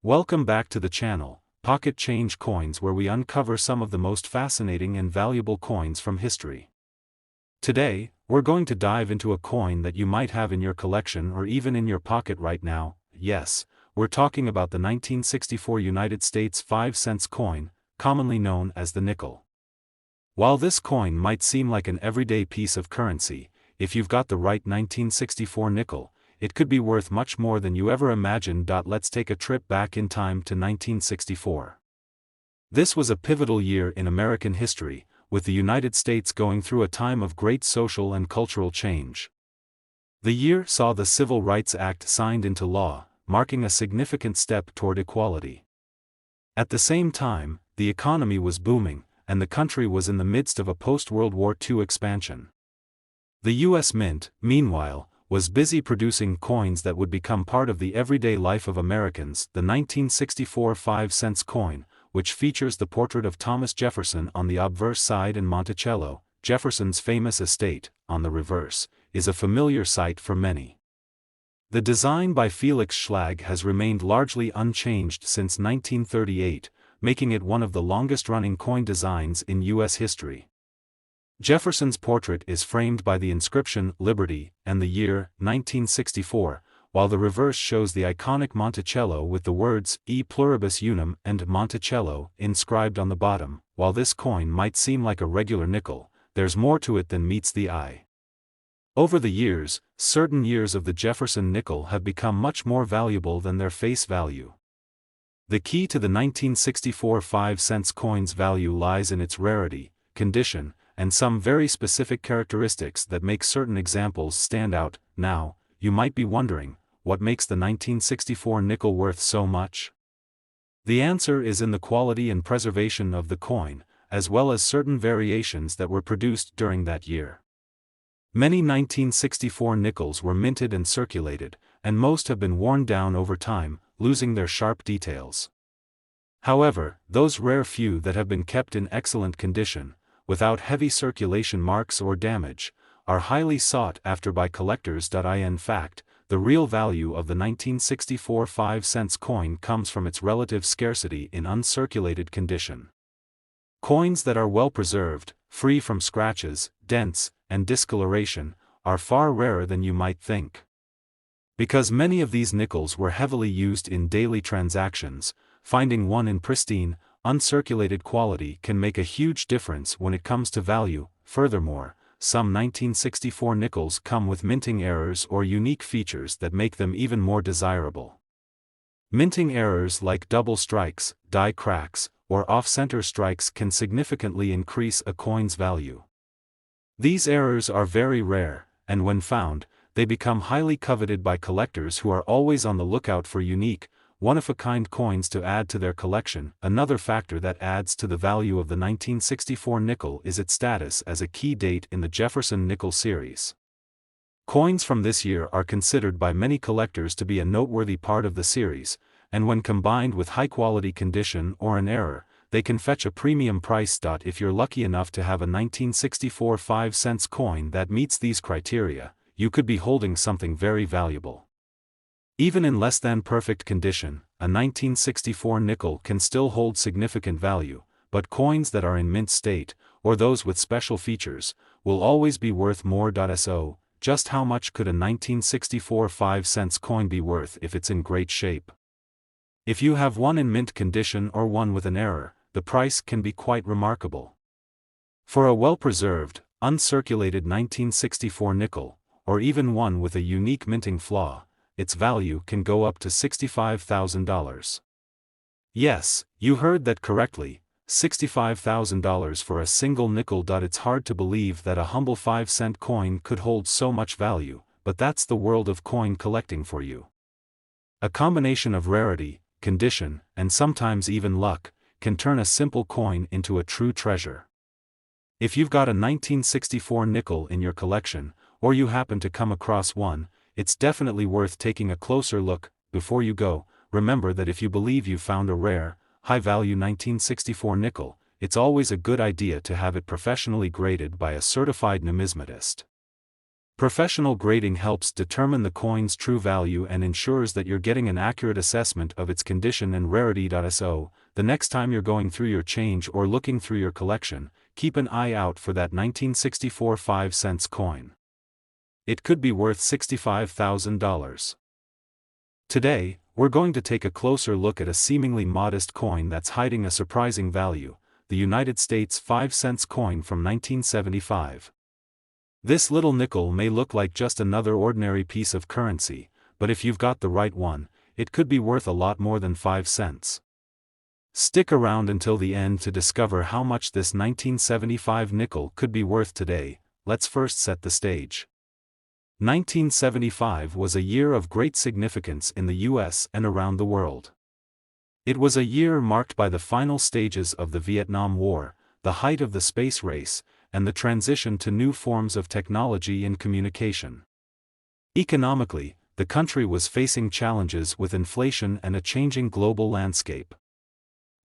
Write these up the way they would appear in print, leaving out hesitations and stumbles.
Welcome back to the channel, Pocket Change Coins, where we uncover some of the most fascinating and valuable coins from history. Today, we're going to dive into a coin that you might have in your collection or even in your pocket right now. Yes, we're talking about the 1964 United States 5-cent coin, commonly known as the nickel. While this coin might seem like an everyday piece of currency, if you've got the right 1964 nickel, it could be worth much more than you ever imagined. Let's take a trip back in time to 1964. This was a pivotal year in American history, with the United States going through a time of great social and cultural change. The year saw the Civil Rights Act signed into law, marking a significant step toward equality. At the same time, the economy was booming, and the country was in the midst of a post-World War II expansion. The U.S. Mint, meanwhile, was busy producing coins that would become part of the everyday life of Americans. The 1964 5-cent coin, which features the portrait of Thomas Jefferson on the obverse side and Monticello, Jefferson's famous estate, on the reverse, is a familiar sight for many. The design by Felix Schlag has remained largely unchanged since 1938, making it one of the longest-running coin designs in U.S. history. Jefferson's portrait is framed by the inscription Liberty and the year 1964, while the reverse shows the iconic Monticello with the words E pluribus unum and Monticello inscribed on the bottom. While this coin might seem like a regular nickel, there's more to it than meets the eye. Over the years, certain years of the Jefferson nickel have become much more valuable than their face value. The key to the 1964 5-cent coin's value lies in its rarity, condition, and some very specific characteristics that make certain examples stand out. Now, you might be wondering, what makes the 1964 nickel worth so much? The answer is in the quality and preservation of the coin, as well as certain variations that were produced during that year. Many 1964 nickels were minted and circulated, and most have been worn down over time, losing their sharp details. However, those rare few that have been kept in excellent condition, without heavy circulation marks or damage, are highly sought after by collectors. In fact, the real value of the 1964 5-cent coin comes from its relative scarcity in uncirculated condition. Coins that are well preserved, free from scratches, dents, and discoloration, are far rarer than you might think. Because many of these nickels were heavily used in daily transactions, finding one in pristine, uncirculated quality can make a huge difference when it comes to value. Furthermore, some 1964 nickels come with minting errors or unique features that make them even more desirable. Minting errors like double strikes, die cracks, or off-center strikes can significantly increase a coin's value. These errors are very rare, and when found, they become highly coveted by collectors who are always on the lookout for unique, one-of-a-kind coins to add to their collection. Another factor that adds to the value of the 1964 nickel is its status as a key date in the Jefferson Nickel series. Coins from this year are considered by many collectors to be a noteworthy part of the series, and when combined with high-quality condition or an error, they can fetch a premium price. If you're lucky enough to have a 1964 5-cent coin that meets these criteria, you could be holding something very valuable. Even in less than perfect condition, a 1964 nickel can still hold significant value, but coins that are in mint state, or those with special features, will always be worth more. So, just how much could a 1964 5-cent coin be worth if it's in great shape? If you have one in mint condition or one with an error, the price can be quite remarkable. For a well-preserved, uncirculated 1964 nickel, or even one with a unique minting flaw, its value can go up to $65,000. Yes, you heard that correctly, $65,000 for a single nickel. It's hard to believe that a humble 5-cent coin could hold so much value, but that's the world of coin collecting for you. A combination of rarity, condition, and sometimes even luck, can turn a simple coin into a true treasure. If you've got a 1964 nickel in your collection, or you happen to come across one, it's definitely worth taking a closer look. Before you go, remember that if you believe you found a rare, high-value 1964 nickel, it's always a good idea to have it professionally graded by a certified numismatist. Professional grading helps determine the coin's true value and ensures that you're getting an accurate assessment of its condition and rarity. So, the next time you're going through your change or looking through your collection, keep an eye out for that 1964 5-cent coin. It could be worth $65,000. Today, we're going to take a closer look at a seemingly modest coin that's hiding a surprising value, the United States 5-cent coin from 1975. This little nickel may look like just another ordinary piece of currency, but if you've got the right one, it could be worth a lot more than 5 cents. Stick around until the end to discover how much this 1975 nickel could be worth today. Let's first set the stage. 1975 was a year of great significance in the US and around the world. It was a year marked by the final stages of the Vietnam War, the height of the space race, and the transition to new forms of technology and communication. Economically, the country was facing challenges with inflation and a changing global landscape.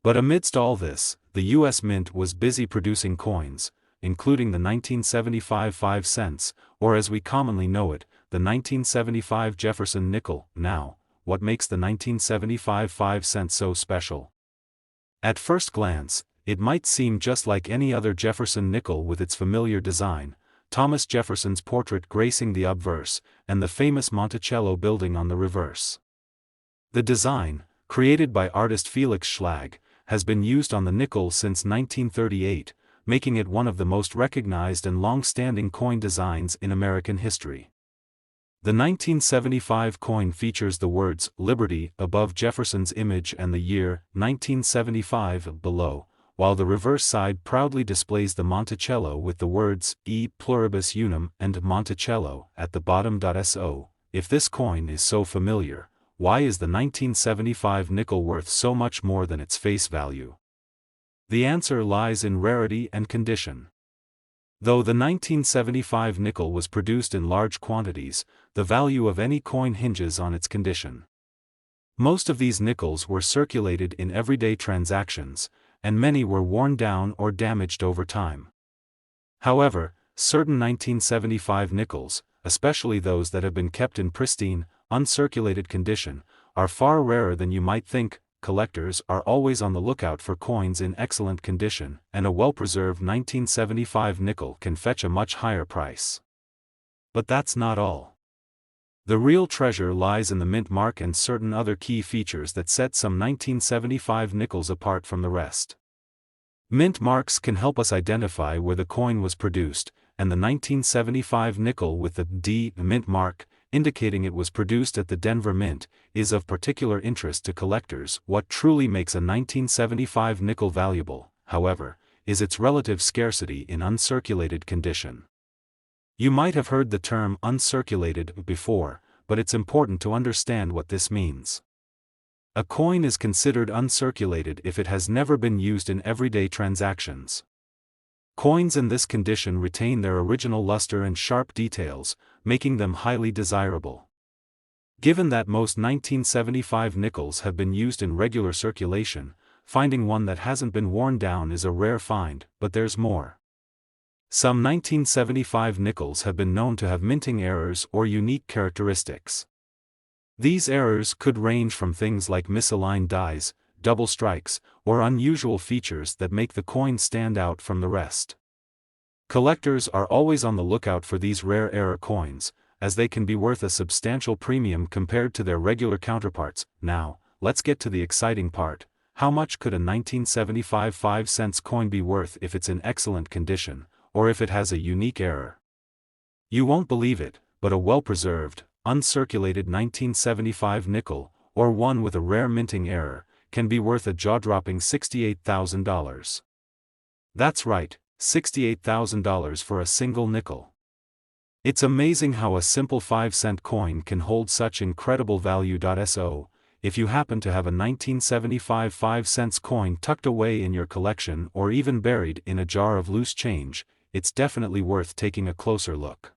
But amidst all this, the U.S. Mint was busy producing coins, including the 1975 5 cents, or as we commonly know it, the 1975 Jefferson nickel. Now, what makes the 1975 5 cent so special? At first glance, it might seem just like any other Jefferson nickel with its familiar design, Thomas Jefferson's portrait gracing the obverse, and the famous Monticello building on the reverse. The design, created by artist Felix Schlag, has been used on the nickel since 1938, making it one of the most recognized and long-standing coin designs in American history. The 1975 coin features the words "Liberty" above Jefferson's image and the year 1975 below, while the reverse side proudly displays the Monticello with the words "E pluribus unum" and "Monticello" at the bottom. So, if this coin is so familiar, why is the 1975 nickel worth so much more than its face value? The answer lies in rarity and condition. Though the 1975 nickel was produced in large quantities, the value of any coin hinges on its condition. Most of these nickels were circulated in everyday transactions, and many were worn down or damaged over time. However, certain 1975 nickels, especially those that have been kept in pristine, uncirculated condition, are far rarer than you might think. Collectors are always on the lookout for coins in excellent condition, and a well-preserved 1975 nickel can fetch a much higher price. But that's not all. The real treasure lies in the mint mark and certain other key features that set some 1975 nickels apart from the rest. Mint marks can help us identify where the coin was produced, and the 1975 nickel with the D mint mark, indicating it was produced at the Denver Mint, is of particular interest to collectors. What truly makes a 1975 nickel valuable, however, is its relative scarcity in uncirculated condition. You might have heard the term uncirculated before, but it's important to understand what this means. A coin is considered uncirculated if it has never been used in everyday transactions. Coins in this condition retain their original luster and sharp details, making them highly desirable. Given that most 1975 nickels have been used in regular circulation, finding one that hasn't been worn down is a rare find, but there's more. Some 1975 nickels have been known to have minting errors or unique characteristics. These errors could range from things like misaligned dies, double strikes, or unusual features that make the coin stand out from the rest. Collectors are always on the lookout for these rare error coins, as they can be worth a substantial premium compared to their regular counterparts. Now, let's get to the exciting part. How much could a 1975 5 cents coin be worth if it's in excellent condition, or if it has a unique error? You won't believe it, but a well-preserved, uncirculated 1975 nickel, or one with a rare minting error, can be worth a jaw-dropping $68,000. That's right, $68,000 for a single nickel. It's amazing how a simple 5-cent coin can hold such incredible value. So, if you happen to have a 1975 5 cents coin tucked away in your collection or even buried in a jar of loose change, it's definitely worth taking a closer look.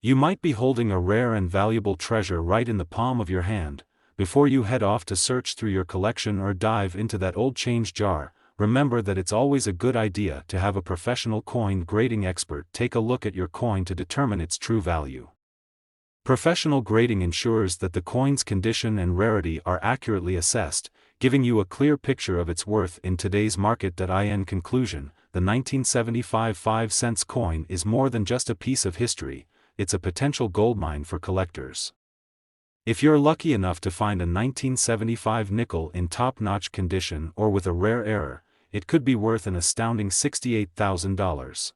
You might be holding a rare and valuable treasure right in the palm of your hand. Before you head off to search through your collection or dive into that old change jar, remember that it's always a good idea to have a professional coin grading expert take a look at your coin to determine its true value. Professional grading ensures that the coin's condition and rarity are accurately assessed, giving you a clear picture of its worth in today's market. In conclusion, the 1975 5-cent coin is more than just a piece of history, it's a potential goldmine for collectors. If you're lucky enough to find a 1975 nickel in top-notch condition or with a rare error, it could be worth an astounding $68,000.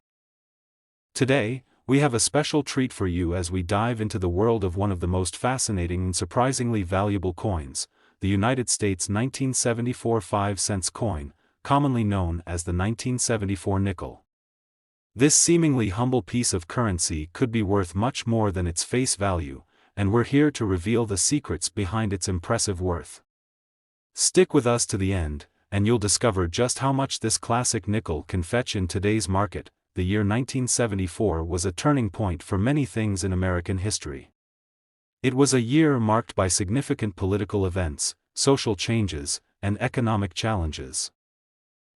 Today, we have a special treat for you as we dive into the world of one of the most fascinating and surprisingly valuable coins, the United States 1974 5-cent coin, commonly known as the 1974 nickel. This seemingly humble piece of currency could be worth much more than its face value, and we're here to reveal the secrets behind its impressive worth. Stick with us to the end, and you'll discover just how much this classic nickel can fetch in today's market. The year 1974 was a turning point for many things in American history. It was a year marked by significant political events, social changes, and economic challenges.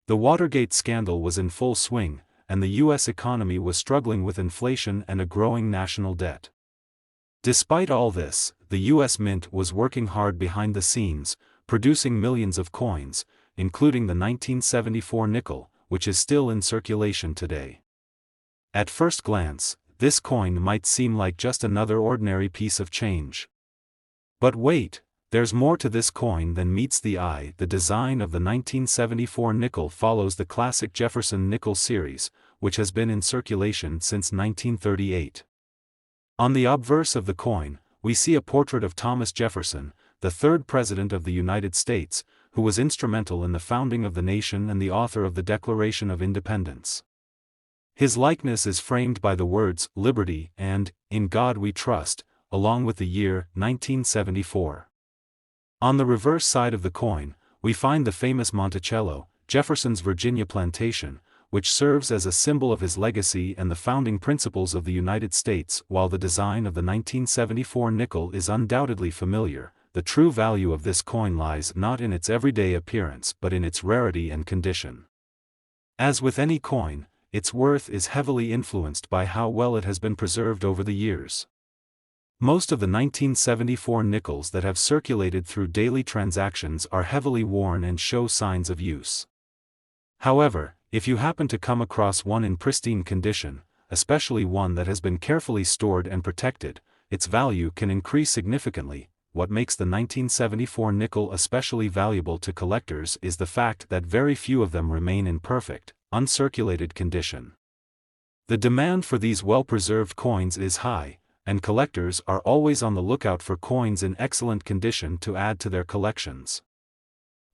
The Watergate scandal was in full swing, and the U.S. economy was struggling with inflation and a growing national debt. Despite all this, the U.S. Mint was working hard behind the scenes, producing millions of coins, including the 1974 nickel, which is still in circulation today. At first glance, this coin might seem like just another ordinary piece of change. But wait, there's more to this coin than meets the eye. The design of the 1974 nickel follows the classic Jefferson Nickels series, which has been in circulation since 1938. On the obverse of the coin, we see a portrait of Thomas Jefferson, the third President of the United States, who was instrumental in the founding of the nation and the author of the Declaration of Independence. His likeness is framed by the words, "Liberty" and "In God We Trust," along with the year, 1974. On the reverse side of the coin, we find the famous Monticello, Jefferson's Virginia plantation, which serves as a symbol of his legacy and the founding principles of the United States. While the design of the 1974 nickel is undoubtedly familiar, the true value of this coin lies not in its everyday appearance but in its rarity and condition. As with any coin, its worth is heavily influenced by how well it has been preserved over the years. Most of the 1974 nickels that have circulated through daily transactions are heavily worn and show signs of use. However, if you happen to come across one in pristine condition, especially one that has been carefully stored and protected, its value can increase significantly. What makes the 1974 nickel especially valuable to collectors is the fact that very few of them remain in perfect, uncirculated condition. The demand for these well-preserved coins is high, and collectors are always on the lookout for coins in excellent condition to add to their collections.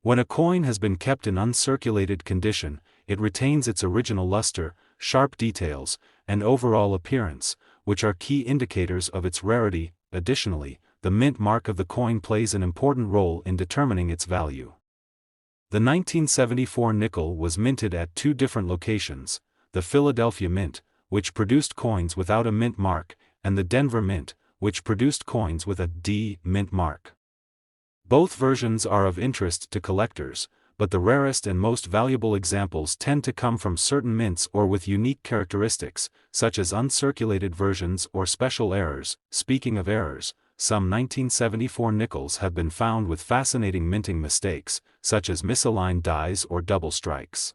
When a coin has been kept in uncirculated condition, it retains its original luster, sharp details, and overall appearance, which are key indicators of its rarity. Additionally, the mint mark of the coin plays an important role in determining its value. The 1974 nickel was minted at two different locations, the Philadelphia Mint, which produced coins without a mint mark, and the Denver Mint, which produced coins with a D mint mark. Both versions are of interest to collectors, but the rarest and most valuable examples tend to come from certain mints or with unique characteristics, such as uncirculated versions or special errors. Speaking of errors, some 1974 nickels have been found with fascinating minting mistakes, such as misaligned dies or double strikes.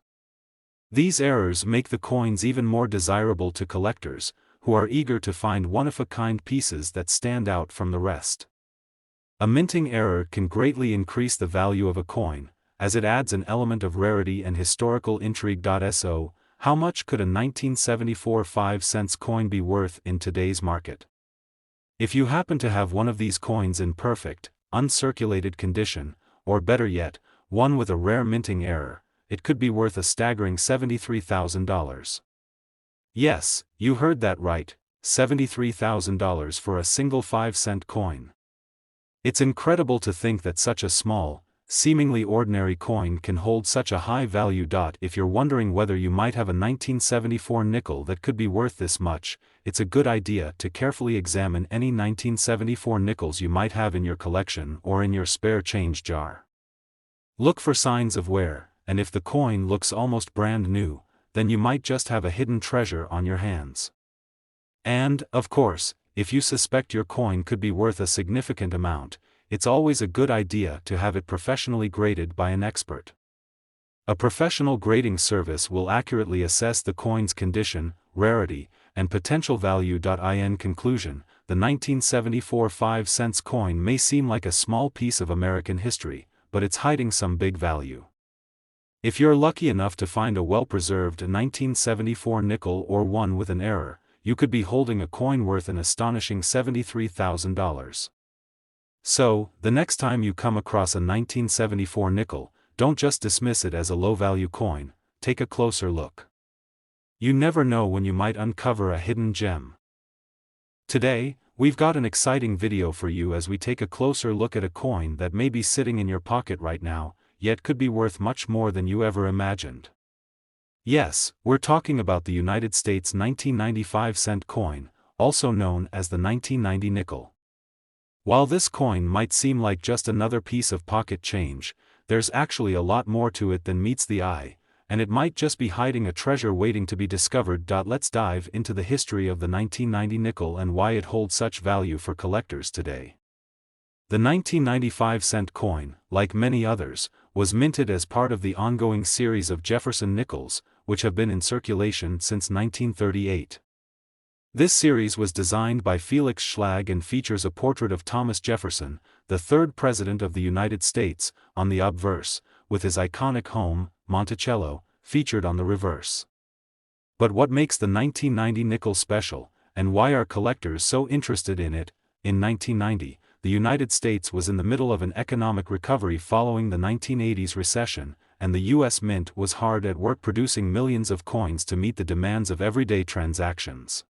These errors make the coins even more desirable to collectors, who are eager to find one-of-a-kind pieces that stand out from the rest. A minting error can greatly increase the value of a coin, as it adds an element of rarity and historical intrigue. So, how much could a 1974 5-cent coin be worth in today's market? If you happen to have one of these coins in perfect, uncirculated condition, or better yet, one with a rare minting error, it could be worth a staggering $73,000. Yes, you heard that right, $73,000 for a single 5-cent coin. It's incredible to think that such a small, seemingly ordinary coin can hold such a high value. If you're wondering whether you might have a 1974 nickel that could be worth this much, it's a good idea to carefully examine any 1974 nickels you might have in your collection or in your spare change jar. Look for signs of wear, and if the coin looks almost brand new, then you might just have a hidden treasure on your hands. And, of course, if you suspect your coin could be worth a significant amount, it's always a good idea to have it professionally graded by an expert. A professional grading service will accurately assess the coin's condition, rarity, and potential value. In conclusion, the 1974 5-cent coin may seem like a small piece of American history, but it's hiding some big value. If you're lucky enough to find a well-preserved 1974 nickel or one with an error, you could be holding a coin worth an astonishing $73,000. So, the next time you come across a 1974 nickel, don't just dismiss it as a low-value coin, take a closer look. You never know when you might uncover a hidden gem. Today, we've got an exciting video for you as we take a closer look at a coin that may be sitting in your pocket right now, yet could be worth much more than you ever imagined. Yes, we're talking about the United States 1995-cent coin, also known as the 1990 nickel. While this coin might seem like just another piece of pocket change, there's actually a lot more to it than meets the eye, and it might just be hiding a treasure waiting to be discovered. Let's dive into the history of the 1990 nickel and why it holds such value for collectors today. The 1995-cent coin, like many others, was minted as part of the ongoing series of Jefferson Nickels, which have been in circulation since 1938. This series was designed by Felix Schlag and features a portrait of Thomas Jefferson, the third President of the United States, on the obverse, with his iconic home, Monticello, featured on the reverse. But what makes the 1990 nickel special, and why are collectors so interested in it? In 1990, the United States was in the middle of an economic recovery following the 1980s recession, and the U.S. Mint was hard at work producing millions of coins to meet the demands of everyday transactions.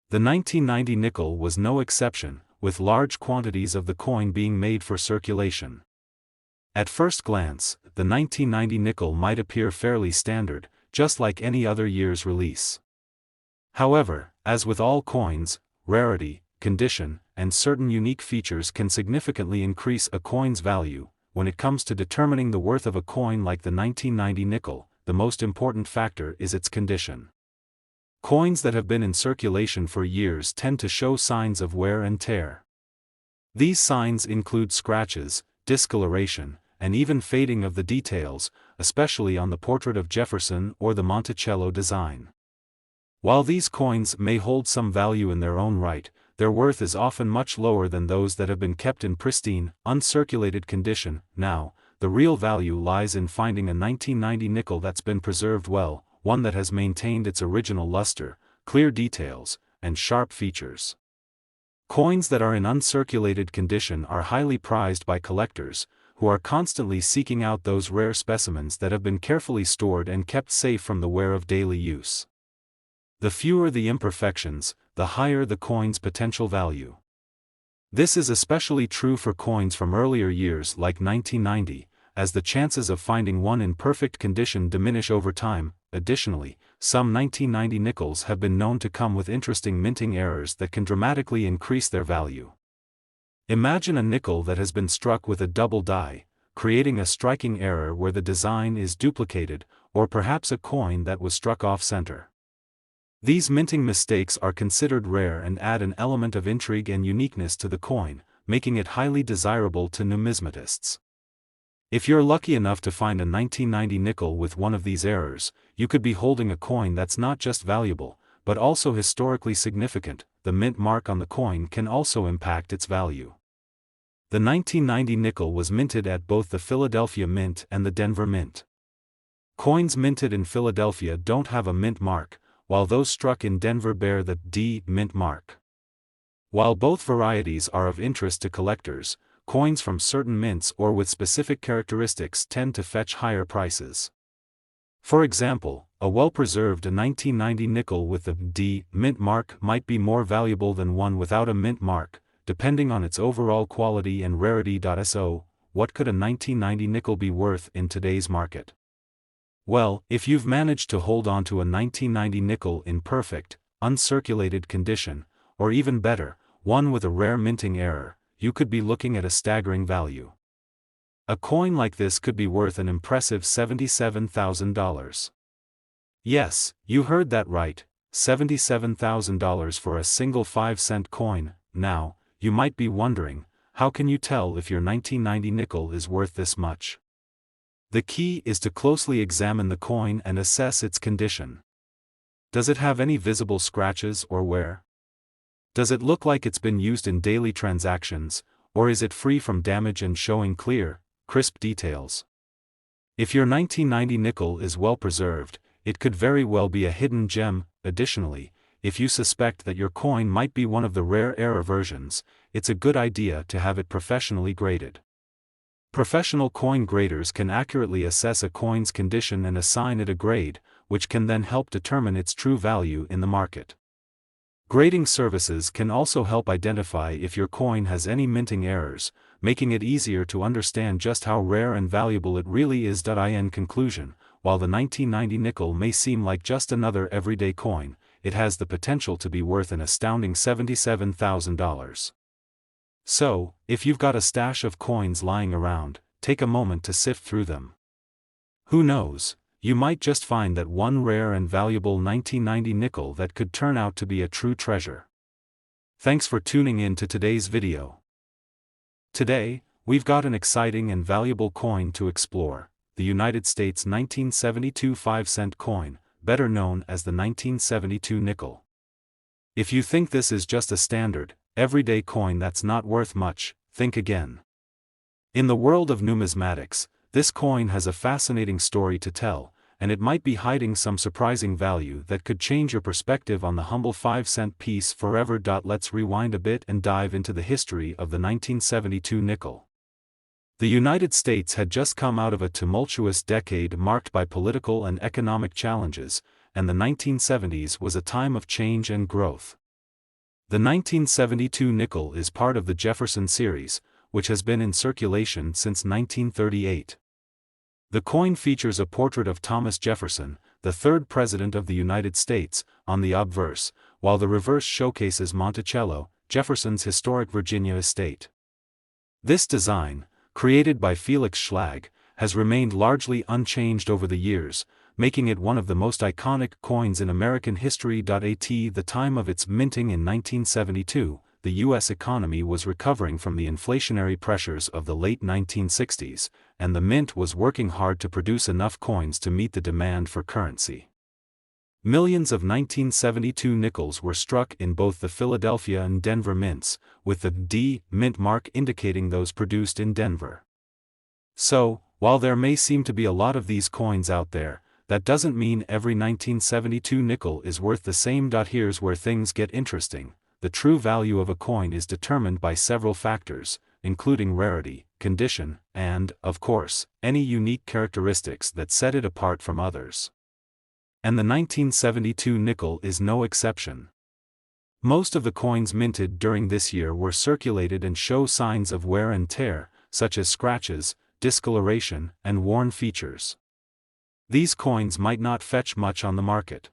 The 1990 nickel was no exception, with large quantities of the coin being made for circulation. At first glance, the 1990 nickel might appear fairly standard, just like any other year's release. However, as with all coins, rarity, condition, and certain unique features can significantly increase a coin's value. When it comes to determining the worth of a coin like the 1990 nickel, the most important factor is its condition. Coins that have been in circulation for years tend to show signs of wear and tear. These signs include scratches, discoloration, and even fading of the details, especially on the portrait of Jefferson or the Monticello design. While these coins may hold some value in their own right, their worth is often much lower than those that have been kept in pristine, uncirculated condition. Now, the real value lies in finding a 1990 nickel that's been preserved well, one that has maintained its original luster, clear details, and sharp features. Coins that are in uncirculated condition are highly prized by collectors, who are constantly seeking out those rare specimens that have been carefully stored and kept safe from the wear of daily use. The fewer the imperfections, the higher the coin's potential value. This is especially true for coins from earlier years like 1990, as the chances of finding one in perfect condition diminish over time. Additionally, some 1990 nickels have been known to come with interesting minting errors that can dramatically increase their value. Imagine a nickel that has been struck with a double die, creating a striking error where the design is duplicated, or perhaps a coin that was struck off-center. These minting mistakes are considered rare and add an element of intrigue and uniqueness to the coin, making it highly desirable to numismatists. If you're lucky enough to find a 1990 nickel with one of these errors, you could be holding a coin that's not just valuable, but also historically significant. The mint mark on the coin can also impact its value. The 1990 nickel was minted at both the Philadelphia Mint and the Denver Mint. Coins minted in Philadelphia don't have a mint mark, while those struck in Denver bear the D mint mark. While both varieties are of interest to collectors, coins from certain mints or with specific characteristics tend to fetch higher prices. For example, a well-preserved 1990 nickel with the D mint mark might be more valuable than one without a mint mark, depending on its overall quality and rarity. So, what could a 1990 nickel be worth in today's market? Well, if you've managed to hold on to a 1990 nickel in perfect, uncirculated condition, or even better, one with a rare minting error, you could be looking at a staggering value. A coin like this could be worth an impressive $77,000. Yes, you heard that right, $77,000 for a single 5-cent coin. Now, you might be wondering, how can you tell if your 1990 nickel is worth this much? The key is to closely examine the coin and assess its condition. Does it have any visible scratches or wear? Does it look like it's been used in daily transactions, or is it free from damage and showing clear, crisp details? If your 1990 nickel is well preserved, it could very well be a hidden gem. Additionally, if you suspect that your coin might be one of the rare error versions, it's a good idea to have it professionally graded. Professional coin graders can accurately assess a coin's condition and assign it a grade, which can then help determine its true value in the market. Grading services can also help identify if your coin has any minting errors, making it easier to understand just how rare and valuable it really is. In conclusion, while the 1990 nickel may seem like just another everyday coin, it has the potential to be worth an astounding $77,000. So, if you've got a stash of coins lying around, take a moment to sift through them. Who knows, you might just find that one rare and valuable 1990 nickel that could turn out to be a true treasure. Thanks for tuning in to today's video. Today, we've got an exciting and valuable coin to explore, the United States 1972 5-cent coin, better known as the 1972 nickel. If you think this is just a standard, everyday coin that's not worth much, think again. In the world of numismatics, this coin has a fascinating story to tell, and it might be hiding some surprising value that could change your perspective on the humble 5-cent piece forever. Let's rewind a bit and dive into the history of the 1972 nickel. The United States had just come out of a tumultuous decade marked by political and economic challenges, and the 1970s was a time of change and growth. The 1972 nickel is part of the Jefferson series, which has been in circulation since 1938. The coin features a portrait of Thomas Jefferson, the third President of the United States, on the obverse, while the reverse showcases Monticello, Jefferson's historic Virginia estate. This design, created by Felix Schlag, has remained largely unchanged over the years, making it one of the most iconic coins in American history. At the time of its minting in 1972, the U.S. economy was recovering from the inflationary pressures of the late 1960s, and the mint was working hard to produce enough coins to meet the demand for currency. Millions of 1972 nickels were struck in both the Philadelphia and Denver mints, with the D mint mark indicating those produced in Denver. So, while there may seem to be a lot of these coins out there, that doesn't mean every 1972 nickel is worth the same. Here's where things get interesting. The true value of a coin is determined by several factors, including rarity, condition, and, of course, any unique characteristics that set it apart from others. And the 1972 nickel is no exception. Most of the coins minted during this year were circulated and show signs of wear and tear, such as scratches, discoloration, and worn features. These coins might not fetch much on the market.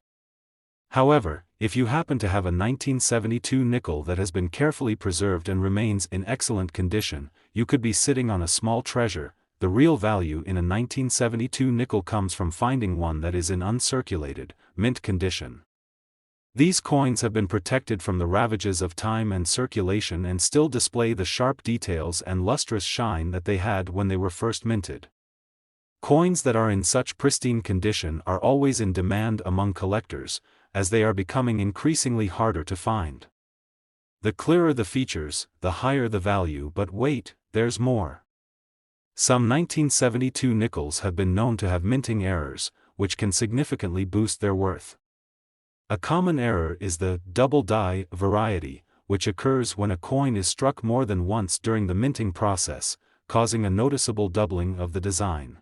However, if you happen to have a 1972 nickel that has been carefully preserved and remains in excellent condition, you could be sitting on a small treasure. The real value in a 1972 nickel comes from finding one that is in uncirculated, mint condition. These coins have been protected from the ravages of time and circulation and still display the sharp details and lustrous shine that they had when they were first minted. Coins that are in such pristine condition are always in demand among collectors, as they are becoming increasingly harder to find. The clearer the features, the higher the value. But wait, there's more. Some 1972 nickels have been known to have minting errors, which can significantly boost their worth. A common error is the double die variety, which occurs when a coin is struck more than once during the minting process, causing a noticeable doubling of the design.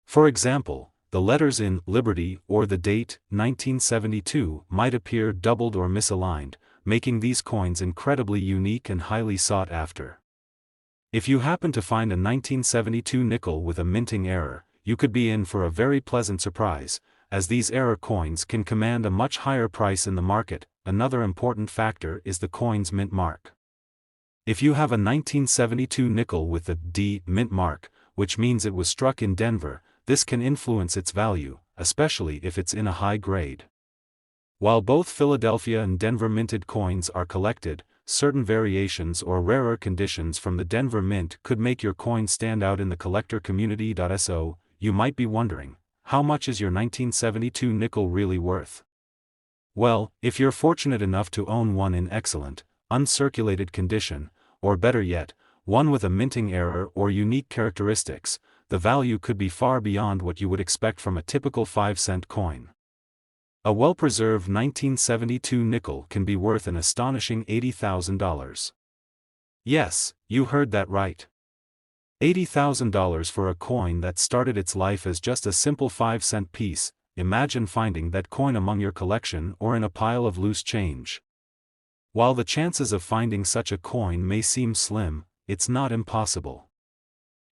For example, the letters in Liberty or the date 1972 might appear doubled or misaligned, making these coins incredibly unique and highly sought after. If you happen to find a 1972 nickel with a minting error, you could be in for a very pleasant surprise, as these error coins can command a much higher price in the market. Another important factor is the coin's mint mark. If you have a 1972 nickel with the D mint mark, which means it was struck in Denver. This can influence its value, especially if it's in a high grade. While both Philadelphia and Denver minted coins are collected, certain variations or rarer conditions from the Denver mint could make your coin stand out in the collector community. So, you might be wondering, how much is your 1972 nickel really worth? Well, if you're fortunate enough to own one in excellent, uncirculated condition, or better yet, one with a minting error or unique characteristics, the value could be far beyond what you would expect from a typical 5-cent coin. A well-preserved 1972 nickel can be worth an astonishing $80,000. Yes, you heard that right. $80,000 for a coin that started its life as just a simple 5-cent piece. Imagine finding that coin among your collection or in a pile of loose change. While the chances of finding such a coin may seem slim, it's not impossible.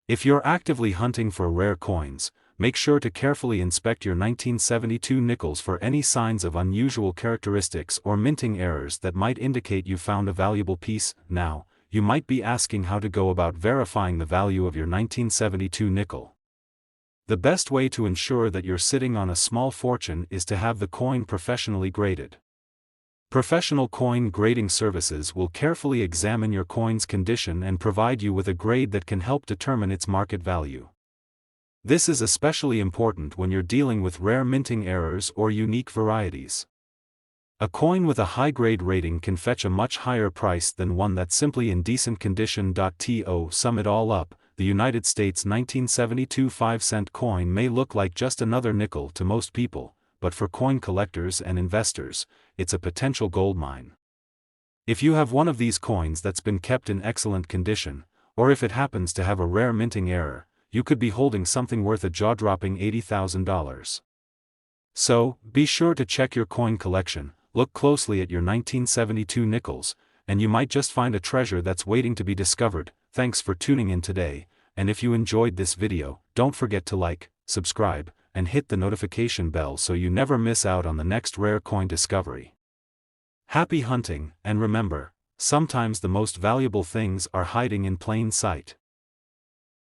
If you're actively hunting for rare coins, make sure to carefully inspect your 1972 nickels for any signs of unusual characteristics or minting errors that might indicate you found a valuable piece. Now, you might be asking how to go about verifying the value of your 1972 nickel. The best way to ensure that you're sitting on a small fortune is to have the coin professionally graded. Professional coin grading services will carefully examine your coin's condition and provide you with a grade that can help determine its market value. This is especially important when you're dealing with rare minting errors or unique varieties. A coin with a high-grade rating can fetch a much higher price than one that's simply in decent condition. To sum it all up, the United States 1972 5-cent coin may look like just another nickel to most people, but for coin collectors and investors, it's a potential goldmine. If you have one of these coins that's been kept in excellent condition, or if it happens to have a rare minting error, you could be holding something worth a jaw-dropping $80,000. So, be sure to check your coin collection, look closely at your 1972 nickels, and you might just find a treasure that's waiting to be discovered. Thanks for tuning in today, and if you enjoyed this video, don't forget to like, subscribe, and hit the notification bell so you never miss out on the next rare coin discovery. Happy hunting, and remember, sometimes the most valuable things are hiding in plain sight.